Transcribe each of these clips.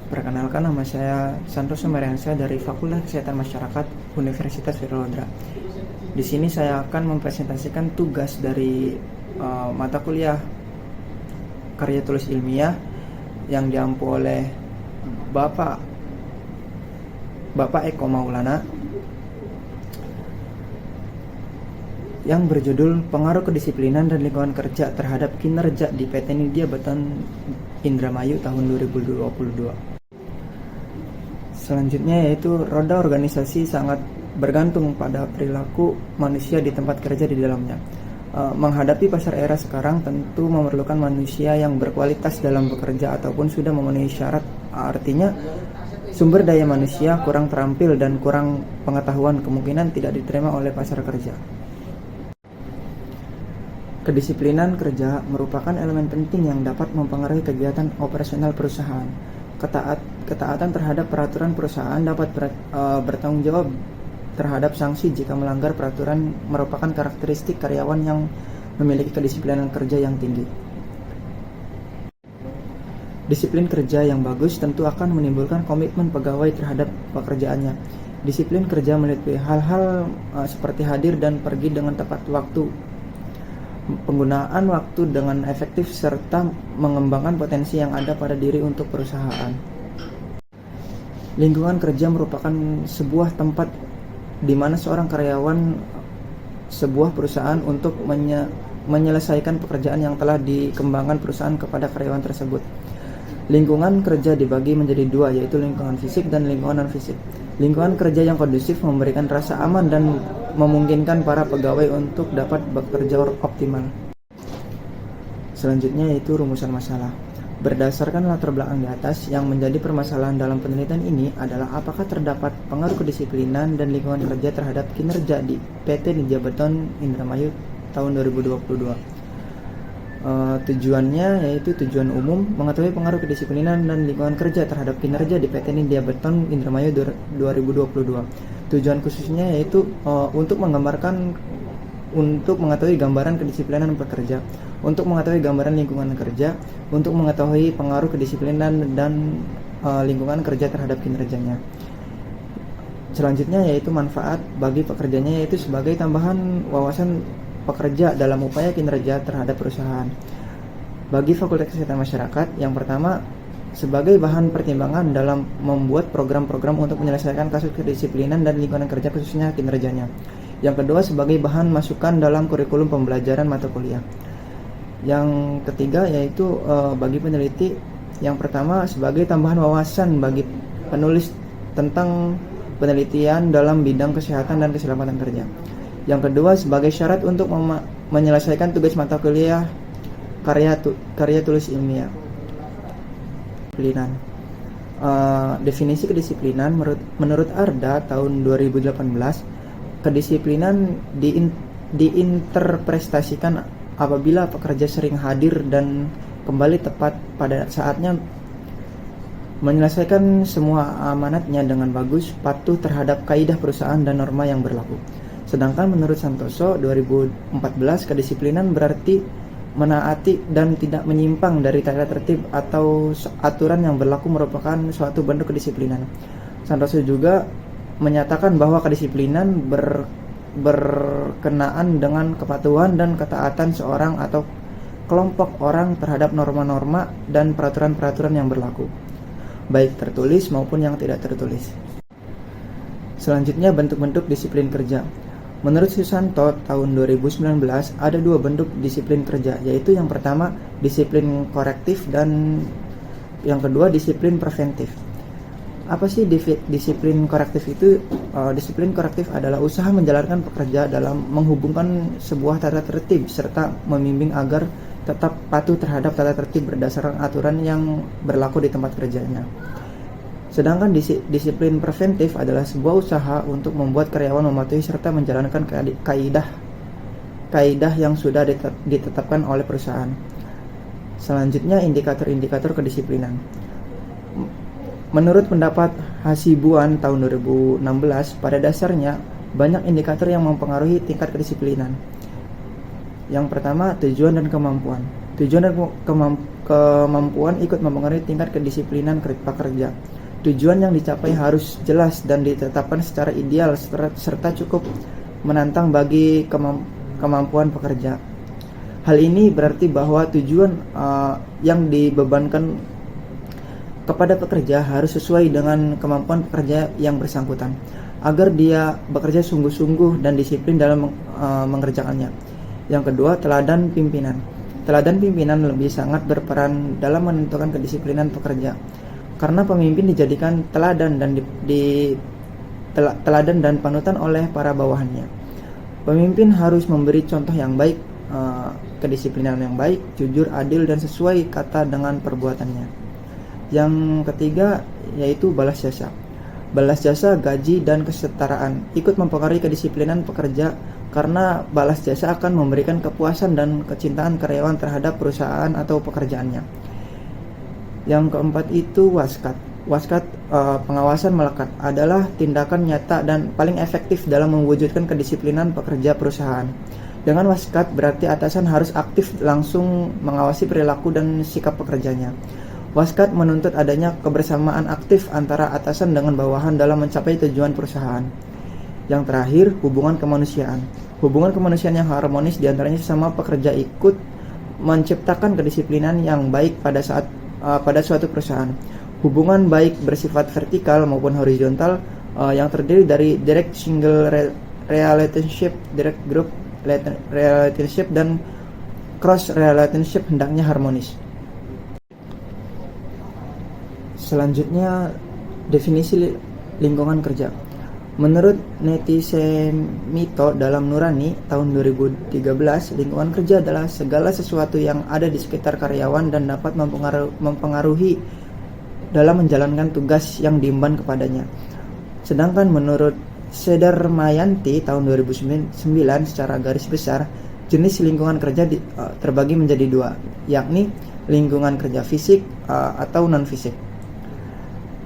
Perkenalkan, nama saya Santoso Mariansyah dari Fakultas Kesehatan Masyarakat Universitas Wiralodra. Di sini saya akan mempresentasikan tugas dari mata kuliah karya tulis ilmiah yang diampu oleh Bapak Eko Maulana yang berjudul Pengaruh Kedisiplinan dan Lingkungan Kerja terhadap Kinerja di PT Nidya Beton Indramayu tahun 2022. Selanjutnya yaitu roda organisasi sangat bergantung pada perilaku manusia di tempat kerja di dalamnya. Menghadapi pasar era sekarang tentu memerlukan manusia yang berkualitas dalam bekerja ataupun sudah memenuhi syarat. Artinya sumber daya manusia kurang terampil dan kurang pengetahuan kemungkinan tidak diterima oleh pasar kerja. Kedisiplinan kerja merupakan elemen penting yang dapat mempengaruhi kegiatan operasional perusahaan. Ketaatan terhadap peraturan perusahaan dapat bertanggung jawab terhadap sanksi jika melanggar peraturan merupakan karakteristik karyawan yang memiliki kedisiplinan kerja yang tinggi. Disiplin kerja yang bagus tentu akan menimbulkan komitmen pegawai terhadap pekerjaannya. Disiplin kerja meliputi hal-hal seperti hadir dan pergi dengan tepat waktu, penggunaan waktu dengan efektif, serta mengembangkan potensi yang ada pada diri untuk perusahaan. Lingkungan kerja merupakan sebuah tempat di mana seorang karyawan sebuah perusahaan untuk menyelesaikan pekerjaan yang telah dikembangkan perusahaan kepada karyawan tersebut. Lingkungan kerja dibagi menjadi dua, yaitu lingkungan fisik dan lingkungan non-fisik. Lingkungan kerja yang kondusif memberikan rasa aman dan memungkinkan para pegawai untuk dapat bekerja optimal. Selanjutnya yaitu rumusan masalah. Berdasarkan latar belakang di atas, yang menjadi permasalahan dalam penelitian ini adalah apakah terdapat pengaruh kedisiplinan dan lingkungan kerja terhadap kinerja di PT Nidya Beton Indramayu tahun 2022. Tujuannya yaitu tujuan umum, mengetahui pengaruh kedisiplinan dan lingkungan kerja terhadap kinerja di PT Nidya Beton Indramayu 2022. Tujuan khususnya yaitu untuk mengetahui gambaran kedisiplinan pekerja, untuk mengetahui gambaran lingkungan kerja, untuk mengetahui pengaruh kedisiplinan dan lingkungan kerja terhadap kinerjanya. Selanjutnya yaitu manfaat bagi pekerjanya, yaitu sebagai tambahan wawasan pekerja dalam upaya kinerja terhadap perusahaan. Bagi Fakultas Kesehatan Masyarakat, yang pertama sebagai bahan pertimbangan dalam membuat program-program untuk menyelesaikan kasus kedisiplinan dan lingkungan kerja khususnya kinerjanya. Yang kedua sebagai bahan masukan dalam kurikulum pembelajaran mata kuliah. Yang ketiga yaitu bagi peneliti, yang pertama sebagai tambahan wawasan bagi penulis tentang penelitian dalam bidang kesehatan dan keselamatan kerja. Yang kedua sebagai syarat untuk menyelesaikan tugas mata kuliah karya tulis ilmiah. Definisi kedisiplinan menurut Arda tahun 2018, kedisiplinan diinterpretasikan apabila pekerja sering hadir dan kembali tepat pada saatnya, menyelesaikan semua amanatnya dengan bagus, patuh terhadap kaidah perusahaan dan norma yang berlaku. Sedangkan menurut Santoso 2014, kedisiplinan berarti menaati dan tidak menyimpang dari tata tertib atau aturan yang berlaku merupakan suatu bentuk kedisiplinan. Santoso juga menyatakan bahwa kedisiplinan berkenaan dengan kepatuhan dan ketaatan seorang atau kelompok orang terhadap norma-norma dan peraturan-peraturan yang berlaku, baik tertulis maupun yang tidak tertulis. Selanjutnya bentuk-bentuk disiplin kerja. Menurut Susanto tahun 2019 ada dua bentuk disiplin kerja, yaitu yang pertama disiplin korektif dan yang kedua disiplin preventif. Apa sih disiplin korektif itu? Disiplin korektif adalah usaha menjalankan pekerja dalam menghubungkan sebuah tata tertib serta membimbing agar tetap patuh terhadap tata tertib berdasarkan aturan yang berlaku di tempat kerjanya. Sedangkan disiplin preventif adalah sebuah usaha untuk membuat karyawan mematuhi serta menjalankan kaidah yang sudah ditetapkan oleh perusahaan. Selanjutnya indikator-indikator kedisiplinan. Menurut pendapat Hasibuan tahun 2016, pada dasarnya banyak indikator yang mempengaruhi tingkat kedisiplinan. Yang pertama, tujuan dan kemampuan. kemampuan ikut mempengaruhi tingkat kedisiplinan pekerja. Tujuan yang dicapai harus jelas dan ditetapkan secara ideal serta cukup menantang bagi kemampuan pekerja. Hal ini berarti bahwa tujuan yang dibebankan kepada pekerja harus sesuai dengan kemampuan pekerja yang bersangkutan, agar dia bekerja sungguh-sungguh dan disiplin dalam mengerjakannya. Yang kedua, teladan pimpinan. Teladan pimpinan lebih sangat berperan dalam menentukan kedisiplinan pekerja, karena pemimpin dijadikan teladan dan panutan oleh para bawahannya. Pemimpin harus memberi contoh yang baik, kedisiplinan yang baik, jujur, adil, dan sesuai kata dengan perbuatannya. Yang ketiga yaitu balas jasa. Balas jasa, gaji, dan kesetaraan ikut mempengaruhi kedisiplinan pekerja, karena balas jasa akan memberikan kepuasan dan kecintaan karyawan terhadap perusahaan atau pekerjaannya. Yang keempat itu waskat. Waskat, pengawasan melekat, adalah tindakan nyata dan paling efektif dalam mewujudkan kedisiplinan pekerja perusahaan. Dengan waskat berarti atasan harus aktif langsung mengawasi perilaku dan sikap pekerjanya. Waskat menuntut adanya kebersamaan aktif antara atasan dengan bawahan dalam mencapai tujuan perusahaan. Yang terakhir, hubungan kemanusiaan. Hubungan kemanusiaan yang harmonis diantaranya sesama pekerja ikut menciptakan kedisiplinan yang baik pada suatu perusahaan. Hubungan baik bersifat vertikal maupun horizontal yang terdiri dari direct single relationship, direct group relationship, dan cross relationship hendaknya harmonis. Selanjutnya, definisi lingkungan kerja. Menurut Netisemito dalam Nurani tahun 2013, lingkungan kerja adalah segala sesuatu yang ada di sekitar karyawan dan dapat mempengaruhi dalam menjalankan tugas yang diemban kepadanya. Sedangkan menurut Sedarmayanti tahun 2009, secara garis besar, jenis lingkungan kerja terbagi menjadi dua, yakni lingkungan kerja fisik atau non-fisik.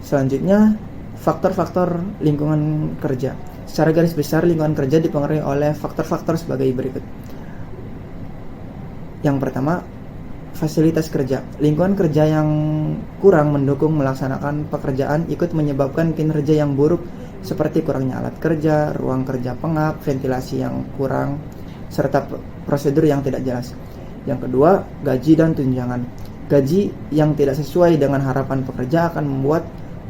Selanjutnya, faktor-faktor lingkungan kerja. Secara garis besar, lingkungan kerja dipengaruhi oleh faktor-faktor sebagai berikut. Yang pertama, fasilitas kerja. Lingkungan kerja yang kurang mendukung melaksanakan pekerjaan ikut menyebabkan kinerja yang buruk, seperti kurangnya alat kerja, ruang kerja pengap, ventilasi yang kurang, serta prosedur yang tidak jelas. Yang kedua, gaji dan tunjangan. Gaji yang tidak sesuai dengan harapan pekerja akan membuat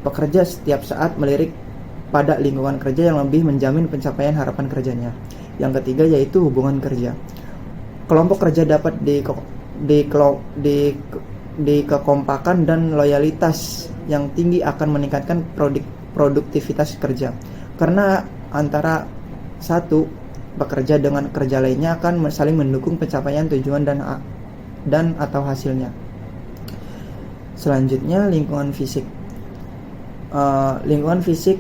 pekerja setiap saat melirik pada lingkungan kerja yang lebih menjamin pencapaian harapan kerjanya. Yang ketiga yaitu hubungan kerja. Kelompok kerja dapat dikekompakan dan loyalitas yang tinggi akan meningkatkan produktivitas kerja. Karena antara satu pekerja dengan kerja lainnya akan saling mendukung pencapaian tujuan dan atau hasilnya. Selanjutnya, lingkungan fisik. Lingkungan fisik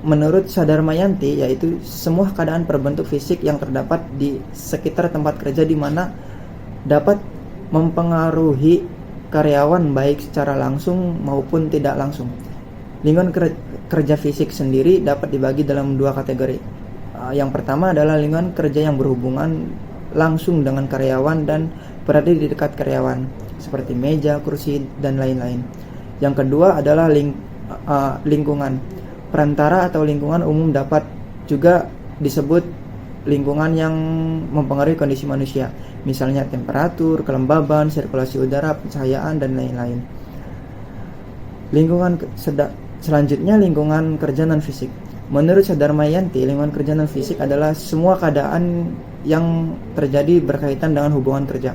menurut Sadarmayanti yaitu semua keadaan berbentuk fisik yang terdapat di sekitar tempat kerja di mana dapat mempengaruhi karyawan baik secara langsung maupun tidak langsung. Lingkungan kerja fisik sendiri dapat dibagi dalam dua kategori. Yang pertama adalah lingkungan kerja yang berhubungan langsung dengan karyawan dan berada di dekat karyawan, seperti meja, kursi, dan lain-lain. Yang kedua adalah lingkungan perantara atau lingkungan umum, dapat juga disebut lingkungan yang mempengaruhi kondisi manusia, misalnya temperatur, kelembaban, sirkulasi udara, pencahayaan, dan lain-lain. Selanjutnya, lingkungan kerja non-fisik. Menurut Sadarmayanti, lingkungan kerja non-fisik adalah semua keadaan yang terjadi berkaitan dengan hubungan kerja,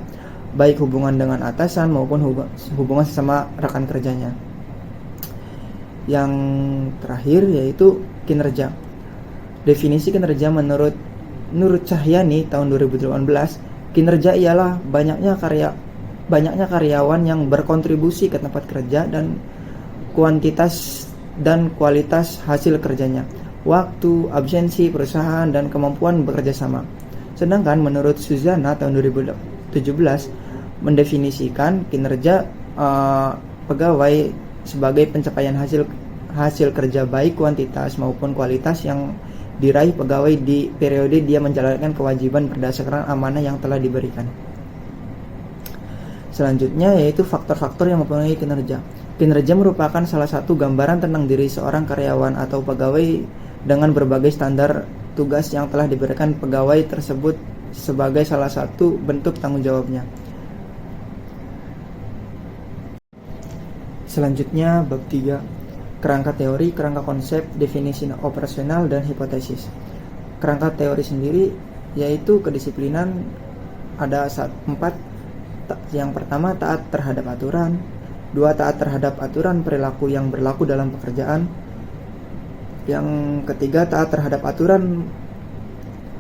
baik hubungan dengan atasan maupun hubungan sesama rekan kerjanya. Yang terakhir yaitu kinerja. Definisi kinerja menurut Nur Cahyani tahun 2018, kinerja ialah banyaknya karyawan yang berkontribusi ke tempat kerja dan kuantitas dan kualitas hasil kerjanya, waktu, absensi perusahaan, dan kemampuan bekerja sama. Sedangkan menurut Suzana tahun 2017 mendefinisikan kinerja pegawai sebagai pencapaian hasil kerja baik kuantitas maupun kualitas yang diraih pegawai di periode dia menjalankan kewajiban berdasarkan amanah yang telah diberikan. Selanjutnya yaitu faktor-faktor yang mempengaruhi kinerja. Kinerja merupakan salah satu gambaran tentang diri seorang karyawan atau pegawai dengan berbagai standar tugas yang telah diberikan pegawai tersebut sebagai salah satu bentuk tanggung jawabnya. Selanjutnya bab 3, kerangka teori, kerangka konsep, definisi operasional, dan hipotesis. Kerangka teori sendiri yaitu kedisiplinan ada 4. Yang pertama, taat terhadap aturan. 2. Taat terhadap aturan perilaku yang berlaku dalam pekerjaan. Yang ketiga, taat terhadap aturan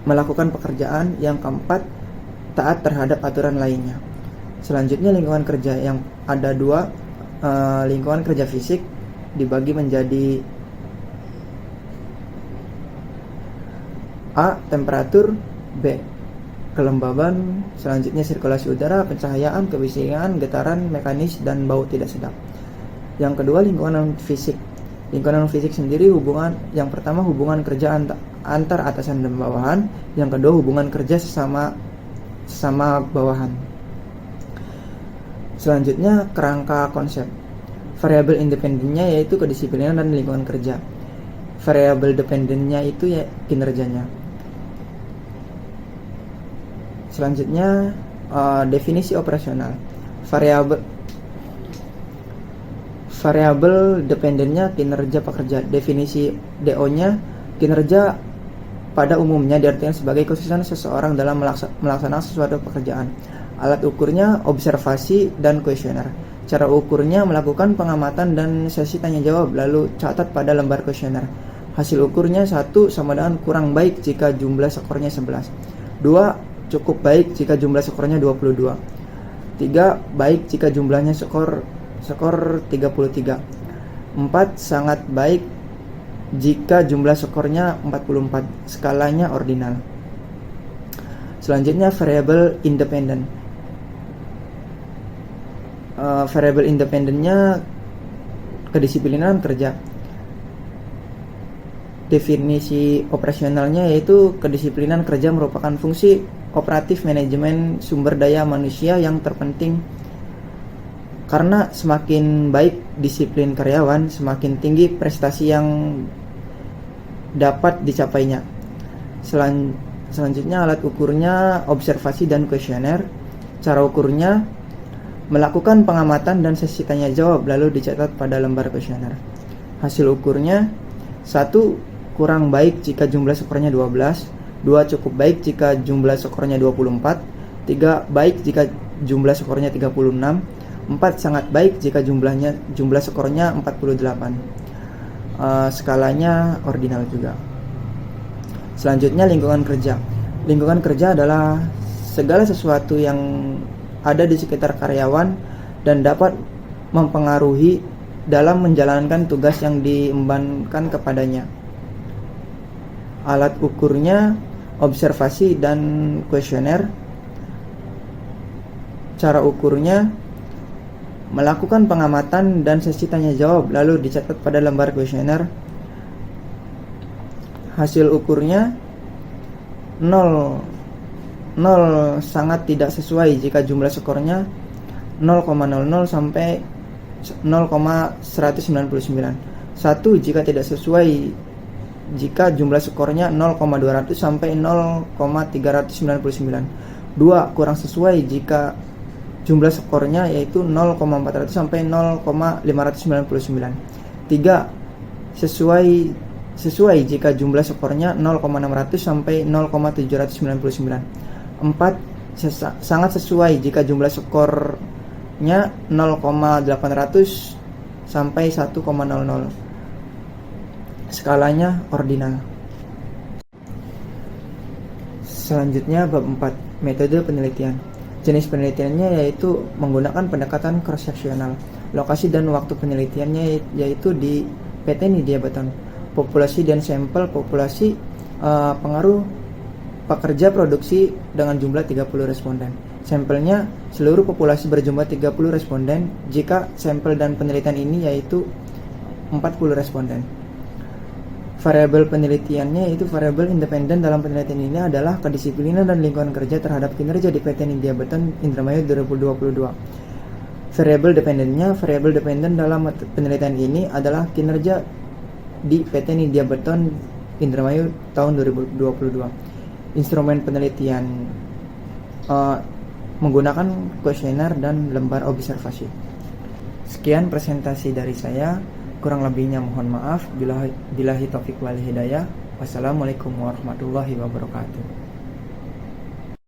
melakukan pekerjaan. Yang keempat, taat terhadap aturan lainnya. Selanjutnya lingkungan kerja yang ada 2. Lingkungan kerja fisik dibagi menjadi A. Temperatur, B. Kelembaban, selanjutnya sirkulasi udara, pencahayaan, kebisingan, getaran, mekanis, dan bau tidak sedap. Yang kedua, lingkungan fisik. Lingkungan fisik sendiri yang pertama hubungan kerja antar atasan dan bawahan, yang kedua hubungan kerja sesama bawahan. Selanjutnya kerangka konsep. Variabel independennya yaitu kedisiplinan dan lingkungan kerja. Variabel dependennya itu ya kinerjanya. Selanjutnya definisi operasional. Variabel dependennya kinerja pekerja. Definisi DO-nya kinerja pada umumnya diartikan sebagai kesuksesan seseorang dalam melaksanakan sesuatu pekerjaan. Alat ukurnya observasi dan kuesioner. Cara ukurnya melakukan pengamatan dan sesi tanya jawab lalu catat pada lembar kuesioner. Hasil ukurnya 1 sama dengan kurang baik jika jumlah skornya 11. 2. Cukup baik jika jumlah skornya 22. 3. Baik jika jumlahnya skor 33. 4. Sangat baik jika jumlah skornya 44. Skalanya ordinal. Selanjutnya variabel independen. Variabel independennya kedisiplinan kerja. Definisi operasionalnya yaitu kedisiplinan kerja merupakan fungsi operatif manajemen sumber daya manusia yang terpenting karena semakin baik disiplin karyawan, semakin tinggi prestasi yang dapat dicapainya. Selanjutnya alat ukurnya observasi dan kuesioner. Cara ukurnya melakukan pengamatan dan sesi tanya jawab lalu dicatat pada lembar kuesioner. Hasil ukurnya 1. Kurang baik jika jumlah skornya 12. 2. Cukup baik jika jumlah skornya 24. 3. Baik jika jumlah skornya 36. 4. Sangat baik jika jumlah skornya 48. Skalanya ordinal juga. Selanjutnya lingkungan kerja. Lingkungan kerja adalah segala sesuatu yang ada di sekitar karyawan dan dapat mempengaruhi dalam menjalankan tugas yang diembankan kepadanya. Alat ukurnya observasi dan kuesioner. Cara ukurnya melakukan pengamatan dan sesi tanya jawab lalu dicatat pada lembar kuesioner. Hasil ukurnya 0 sangat tidak sesuai jika jumlah skornya 0,00 sampai 0,199. 1. Jika tidak sesuai jika jumlah skornya 0,200 sampai 0,399. 2. Kurang sesuai jika jumlah skornya yaitu 0,400 sampai 0,599. 3. Sesuai jika jumlah skornya 0,600 sampai 0,799. 4. Sangat sesuai jika jumlah skornya 0,800 sampai 1,00. Skalanya ordinal. Selanjutnya bab 4, metode penelitian. Jenis penelitiannya yaitu menggunakan pendekatan cross-seksional. Lokasi dan waktu penelitiannya yaitu di PT Nidya Batam. Populasi dan sampel populasi pengaruh pekerja produksi dengan jumlah 30 responden. Sampelnya seluruh populasi berjumlah 30 responden jika sampel dan penelitian ini yaitu 40 responden. Variabel penelitiannya yaitu variabel independen dalam penelitian ini adalah kedisiplinan dan lingkungan kerja terhadap kinerja di PT Nidya Batam Indramayu 2022. Variabel dependen dalam penelitian ini adalah kinerja di PT Nidya Beton Indramayu tahun 2022. Instrumen penelitian menggunakan kuesioner dan lembar observasi. Sekian presentasi dari saya, kurang lebihnya mohon maaf. Billahi taufik wal hidayah. Wassalamualaikum warahmatullahi wabarakatuh.